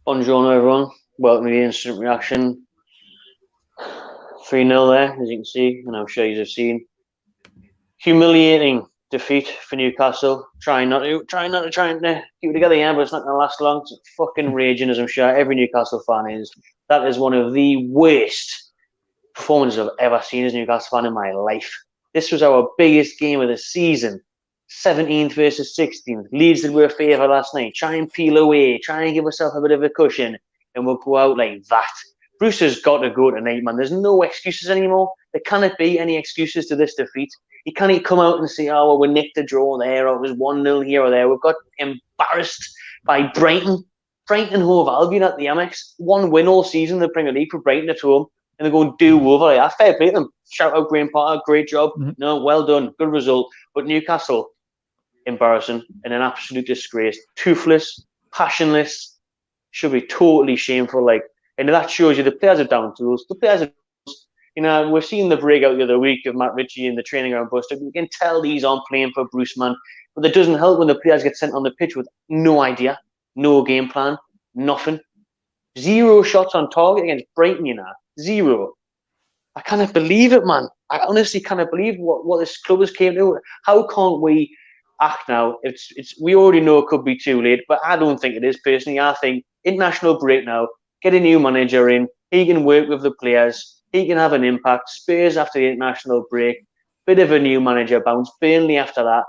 Buongiorno, everyone. Welcome to the instant reaction. 3-0 there, as you can see, and I'm sure you have seen. Humiliating defeat for Newcastle. Trying to keep it together, yeah, but it's not going to last long. It's fucking raging, as I'm sure every Newcastle fan is. That is one of the worst performances I've ever seen as a Newcastle fan in my life. This was our biggest game of the season. 17th versus 16th. Leeds did a favour last night. Try and peel away. Try and give ourselves a bit of a cushion. And we'll go out like that. Bruce has got to go tonight, man. There's no excuses anymore. There cannot be any excuses to this defeat. He can't come out and say, oh, well, we nicked a draw there, or it was 1-0 here or there. We've got embarrassed by Brighton. Brighton Hove Albion at the Amex. One win all season in the Premier League for Brighton at home. And they're going do over. Like, fair play to them. Shout out Graham Potter. Great job. Mm-hmm. No, well done. Good result. But Newcastle, embarrassing and an absolute disgrace. Toothless, passionless, should be totally shameful. Like, and that shows you the players are down tools. The players are, you know, we've seen the breakout the other week of Matt Ritchie in the training ground bust. You can tell these aren't playing for Bruce, man. But that doesn't help when the players get sent on the pitch with no idea, no game plan, nothing. 0 shots on target against Brighton, you know. 0. I cannot believe it, man. I honestly cannot believe what this club has came to. How can't we act now? We already know it could be too late, but I don't think it is personally. I think international break now, get a new manager in, he can work with the players, he can have an impact. Spurs after the international break, bit of a new manager bounce. Burnley after that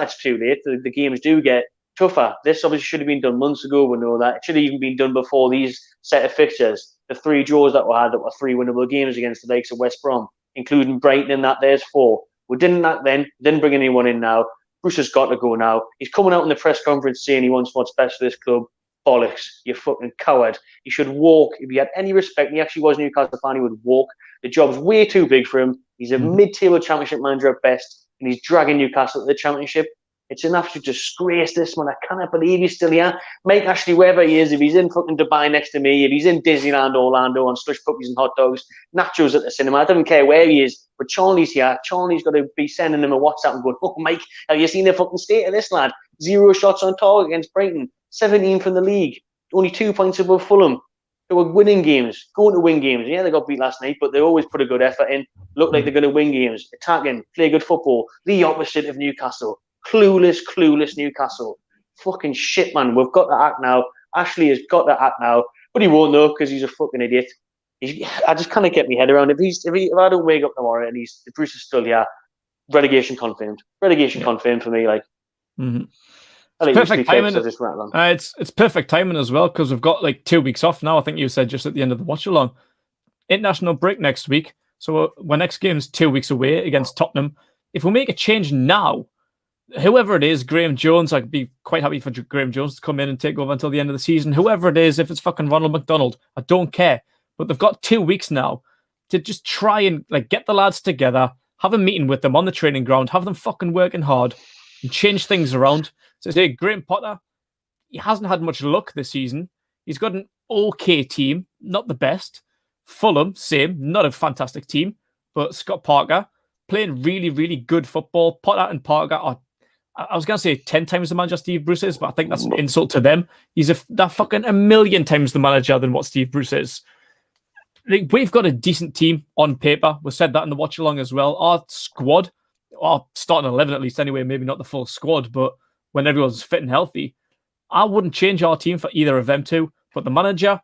it's too late. The games do get tougher. This obviously should have been done months ago, we know that. It should have even been done before these set of fixtures. The 3 draws that we had that were 3 winnable games against the likes of West Brom, including Brighton in that, there's 4. We didn't that then, didn't bring anyone in now. Bruce has got to go now. He's coming out in the press conference saying he wants what's best for this club. Bollocks, you fucking coward. He should walk. If he had any respect, he actually was a Newcastle fan, he would walk. The job's way too big for him. He's a mid-table championship manager at best, and he's dragging Newcastle to the championship. It's an absolute disgrace, this, man. I cannot believe he's still here. Mike Ashley, wherever he is, if he's in fucking Dubai next to me, if he's in Disneyland, Orlando, on slush puppies and hot dogs, nachos at the cinema, I don't care where he is, but Charlie's here. Charlie's got to be sending him a WhatsApp and going, oh, Mike, have you seen the fucking state of this lad? 0 shots on target against Brighton, 17 from the league, only 2 points above Fulham. They were winning games, going to win games. Yeah, they got beat last night, but they always put a good effort in, look like they're going to win games, attacking, play good football, the opposite of Newcastle. Clueless Newcastle. Fucking shit, man. We've got to act now. Ashley has got to act now. But he won't know because he's a fucking idiot. I just can't get my head around it. If I don't wake up tomorrow and if Bruce is still here, relegation confirmed. Relegation confirmed for me. Like, it's perfect timing. It's perfect timing as well because we've got like 2 weeks off now. I think you said just at the end of the watch along. International break next week. So our next game's 2 weeks away against Tottenham. If we make a change now, whoever it is, Graham Jones, I'd be quite happy for Graham Jones to come in and take over until the end of the season. Whoever it is, if it's fucking Ronald McDonald, I don't care. But they've got 2 weeks now to just try and like get the lads together, have a meeting with them on the training ground, have them fucking working hard and change things around. So say Graham Potter, he hasn't had much luck this season. He's got an okay team, not the best. Fulham, same, not a fantastic team. But Scott Parker playing really, really good football. Potter and Parker are, I was going to say 10 times the manager Steve Bruce is, but I think that's an insult to them. He's they're fucking a million times the manager than what Steve Bruce is. Like, we've got a decent team on paper. We said that in the watch along as well. Our squad, our starting 11 at least anyway, maybe not the full squad, but when everyone's fit and healthy, I wouldn't change our team for either of them two. But the manager,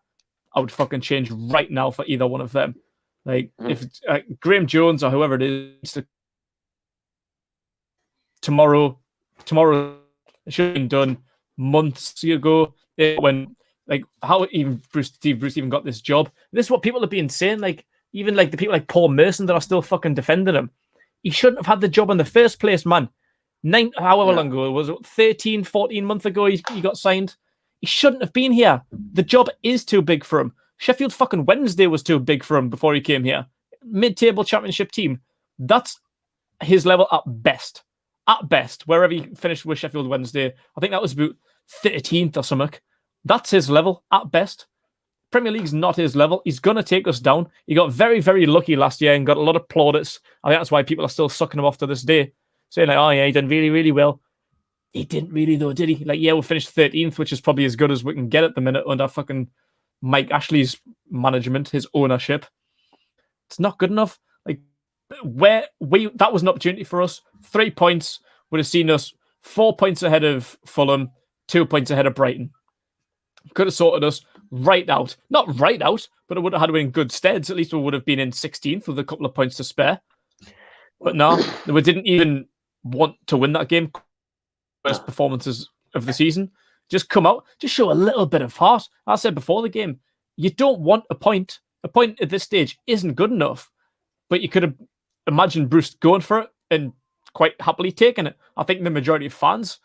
I would fucking change right now for either one of them. Like, if it's, Graham Jones or whoever it is, tomorrow it should have been done months ago when, like, how even Steve Bruce even got this job. This is what people have been saying, like, even like the people like Paul Merson that are still fucking defending him. He shouldn't have had the job in the first place, man. However long ago, was it 13, 14 months ago he got signed? He shouldn't have been here. The job is too big for him. Sheffield fucking Wednesday was too big for him before he came here. Mid-table championship team. That's his level at best. At best, wherever he finished with Sheffield Wednesday, I think that was about 13th or something. That's his level at best. Premier League's not his level. He's going to take us down. He got very, very lucky last year and got a lot of plaudits. I think that's why people are still sucking him off to this day, saying like, oh yeah, he done really, really well. He didn't really, though, did he? Like, yeah, we finished 13th, which is probably as good as we can get at the minute under fucking Mike Ashley's management, his ownership. It's not good enough. Like, that was an opportunity for us. 3 points would have seen us 4 points ahead of Fulham, 2 points ahead of Brighton. Could have sorted us right out. Not right out, but it would have had been in good steads. At least we would have been in 16th with a couple of points to spare. But no, we didn't even want to win that game. Best performances of the season. Just come out, just show a little bit of heart. I said before the game, you don't want a point. A point at this stage isn't good enough. But you could have imagined Bruce going for it and quite happily taking it. I think the majority of fans,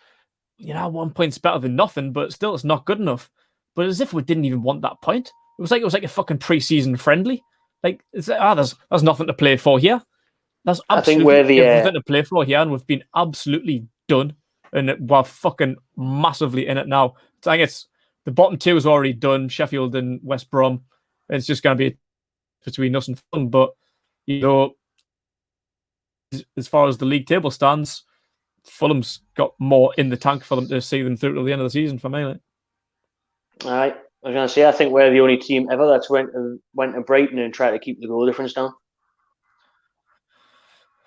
1 point's better than nothing, but still it's not good enough. But as if we didn't even want that point. It was like a fucking pre-season friendly. Like, there's nothing to play for here. That's absolutely everything to play for here, and we've been absolutely done. And we're fucking massively in it now. I think it's the bottom two is already done, Sheffield and West Brom. It's just going to be between us and Fulham. But, as far as the league table stands, Fulham's got more in the tank for them to see them through to the end of the season for me. Like. All right. I was going to say, I think we're the only team ever that's went to Brighton and tried to keep the goal difference down.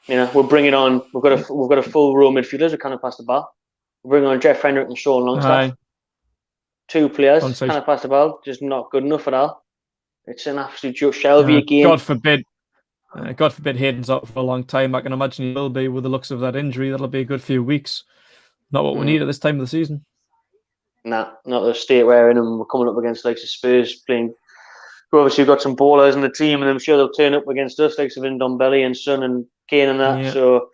We're bringing on. We've got a full row midfielders who kind of pass the ball. We're bringing on Jeff Hendrick and Sean Longstaff. 2 players kind of pass the ball, just not good enough at all. It's an absolute Shelby game. God forbid Hayden's out for a long time. I can imagine he will be with the looks of that injury. That'll be a good few weeks. Not what we need at this time of the season. Nah, not the state we're in, and we're coming up against like Spurs playing. Who obviously got some ballers in the team, and I'm sure they'll turn up against us, like Ndombele and Son and Kane and that. Yeah. So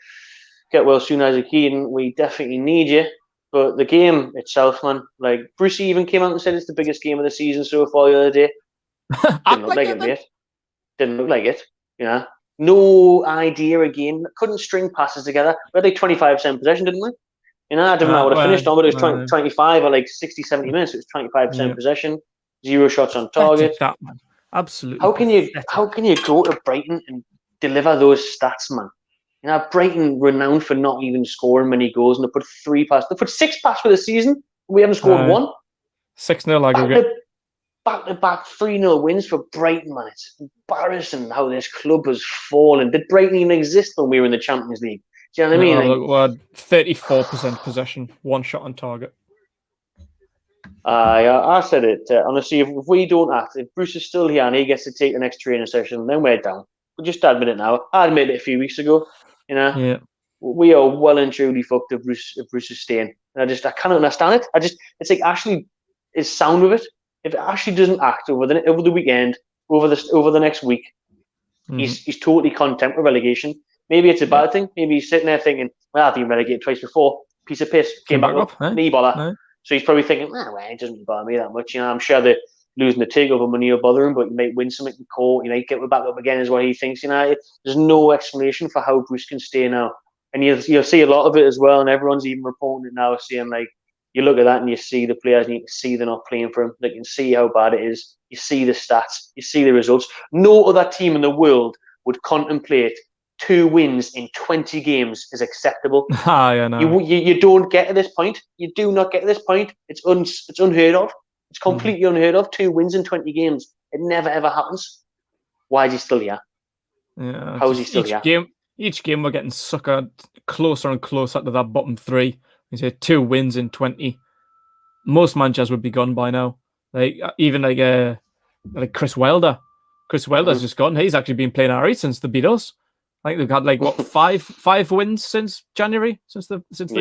get well soon, Isaac Keaton. We definitely need you. But the game itself, man, like Brucey even came out and said it's the biggest game of the season so far the other day. Didn't look like it, mate. Didn't look like it. No idea again. Couldn't string passes together. We had like 25% possession, didn't we? I don't know what I finished on, but it was 25 or like 60, 70 minutes. It was 25% possession, 0 shots on target. That, man. Absolutely. How can you go to Brighton and deliver those stats, man? Brighton renowned for not even scoring many goals, and they put 3 past. They put 6 past for the season. We haven't scored 1. 6-0 aggregate. Back-to-back 3-0 wins for Brighton, man. It's embarrassing how this club has fallen. Did Brighton even exist when we were in the Champions League? Do you know what I mean? We had 34% possession, 1 shot on target. I said it. Honestly, if we don't act, if Bruce is still here and he gets to take the next training session, then we're down. We'll just admit it now. I admitted it a few weeks ago. Yeah. We are well and truly fucked if Bruce is staying. And I cannot understand it. It's like Ashley is sound with it. If Ashley doesn't act over the weekend, over the next week, he's totally content with relegation. Maybe it's a bad thing. Maybe he's sitting there thinking, well, I've been relegated twice before. Piece of piss. Came back up. Knee bother. No. So he's probably thinking, well, it doesn't bother me that much. I'm sure that losing the takeover money will bother him, but you might win something in court. You might get back up again is what he thinks. There's no explanation for how Bruce can stay now. And you'll see a lot of it as well, and everyone's even reporting it now, saying like, you look at that and you see the players and you can see they're not playing for him. They can see how bad it is. You see the stats. You see the results. No other team in the world would contemplate 2 wins in 20 games is acceptable. Yeah, no. You don't get to this point. You do not get to this point. It's unheard of. It's completely unheard of. 2 wins in 20 games. It never ever happens. Why is he still here? Yeah. How is he still here? Each game we're getting suckered closer and closer to that bottom 3. You say 2 wins in 20. Most managers would be gone by now. Like even like Chris Wilder. Chris Wilder's just gone. He's actually been playing alright since they beat us. I think they've had like what 5 wins since January since they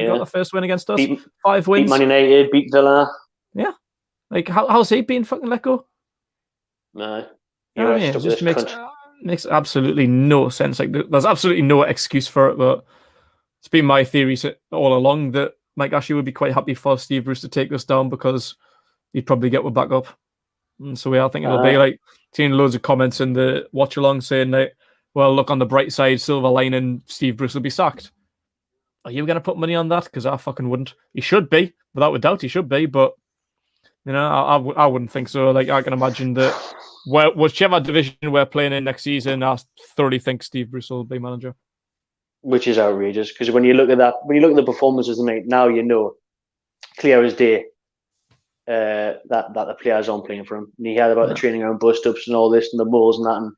got the first win against us. 5 wins. Beat Man United, beat Villa. Yeah, like how's he been fucking let go? No, it just makes absolutely no sense. Like there's absolutely no excuse for it. But it's been my theory all along that Mike Ashley would be quite happy for Steve Bruce to take us down because he'd probably get us back up. And so I think it'll be like seeing loads of comments in the watch along saying that. Well, look on the bright side, silver lining, Steve Bruce will be sacked. Are you going to put money on that? Because I fucking wouldn't. He should be. Without a doubt, he should be. But, I wouldn't think so. Like, I can imagine that whichever division we're playing in next season, I thoroughly think Steve Bruce will be manager. Which is outrageous. Because when you look at that, when you look at the performances tonight, now you know clear as day that the players aren't playing for him. And he had about the training ground bust-ups and all this and the balls and that. And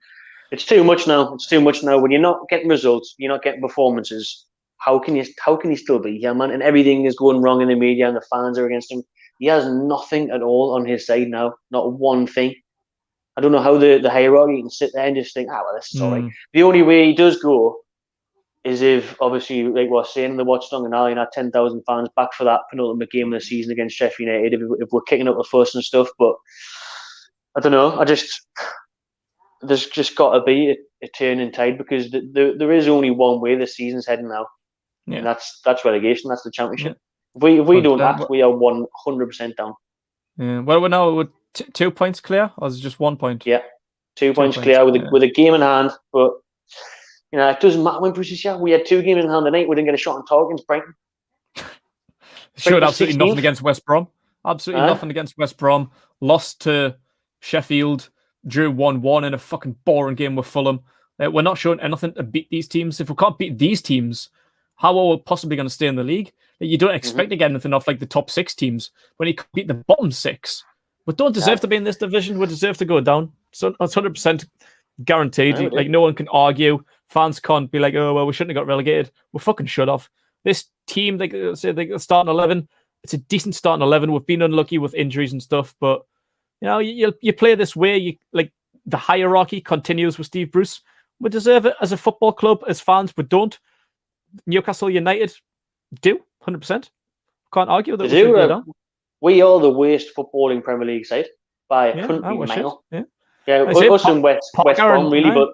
it's too much now. It's too much now. When you're not getting results, you're not getting performances, how can you still be here, man? And everything is going wrong in the media and the fans are against him. He has nothing at all on his side now. Not one thing. I don't know how the hierarchy can sit there and just think, well, this is all right. The only way he does go is if, obviously, like we're saying in the watchdog and Ali, and had 10,000 fans back for that penultimate game of the season against Sheffield United, if we're kicking up the fuss and stuff. But I don't know. There's just got to be a turning tide, because there is only one way the season's heading now, and that's relegation. That's the Championship. If we don't act, we are 100% down. Yeah. Well, we're now with 2 points clear, or is it just 1 point? Yeah, 2 points clear with a game in hand. But it doesn't matter when Bruce is here. We had 2 games in hand tonight. We didn't get a shot on target against Brighton. Showed absolutely nothing against West Brom. Absolutely nothing against West Brom. Lost to Sheffield. Drew 1-1 in a fucking boring game with Fulham. We're not showing anything to beat these teams. If we can't beat these teams, how are we possibly going to stay in the league? You don't expect to get anything off like the top 6 teams when you can beat the bottom 6. We don't deserve to be in this division. We deserve to go down. So that's 100% guaranteed. Like, no one can argue. Fans can't be like, oh, well, we shouldn't have got relegated. We fucking should have. This team, like say, they starting 11. It's a decent starting 11. We've been unlucky with injuries and stuff, but you play this way. You like the hierarchy continues with Steve Bruce. We deserve it as a football club, as fans. We don't. Newcastle United do 100%. Can't argue that we are the worst footballing Premier League side by a country mile. Us and West Brom really, but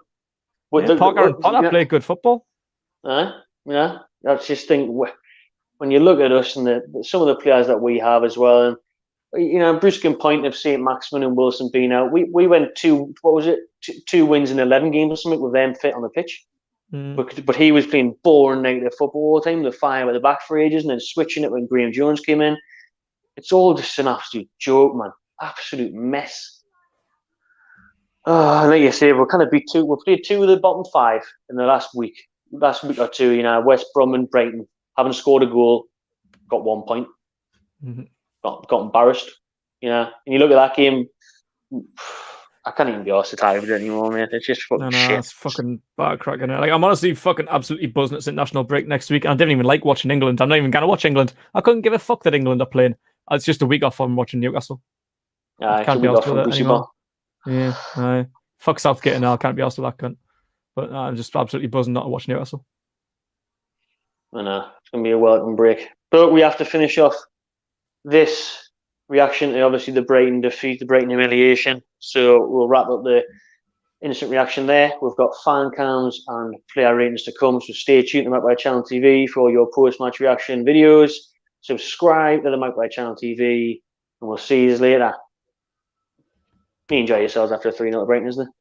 Parker and Potter play good football. That's just think when you look at us and some of the players that we have as well. And Bruce can point of St. Maximin and Wilson being out. We went 2 wins in 11 games or something with them fit on the pitch. But he was playing boring negative football all the time, the 5 at the back for ages, and then switching it when Graham Jones came in. It's all just an absolute joke, man. Absolute mess. Like you say, we've played 2 of the bottom 5 in the last week or two. West Brom and Brighton haven't scored a goal, got 1 point. Got embarrassed, and you look at that game, I can't even be arsed to tie with it anymore, man. It's just fucking shit. It's fucking bad cracking. Like, I'm honestly fucking absolutely buzzing it's international break next week, and I didn't even like watching England. I'm not even going to watch England. I couldn't give a fuck that England are playing. It's just a week off from watching Newcastle. I can't be arsed with it anymore. Yeah, fuck Southgate now. I can't be arsed with that cunt. But I'm just absolutely buzzing not to watch Newcastle. I know. It's going to be a welcome break. But we have to finish off this reaction to obviously the Brighton defeat, the Brighton humiliation. So we'll wrap up the instant reaction there. We've got fan cams and player ratings to come. So stay tuned to Magpie Channel TV for all your post-match reaction videos. Subscribe to the Magpie Channel TV, and we'll see you later. Enjoy yourselves after a 3-0 Brighton, isn't it?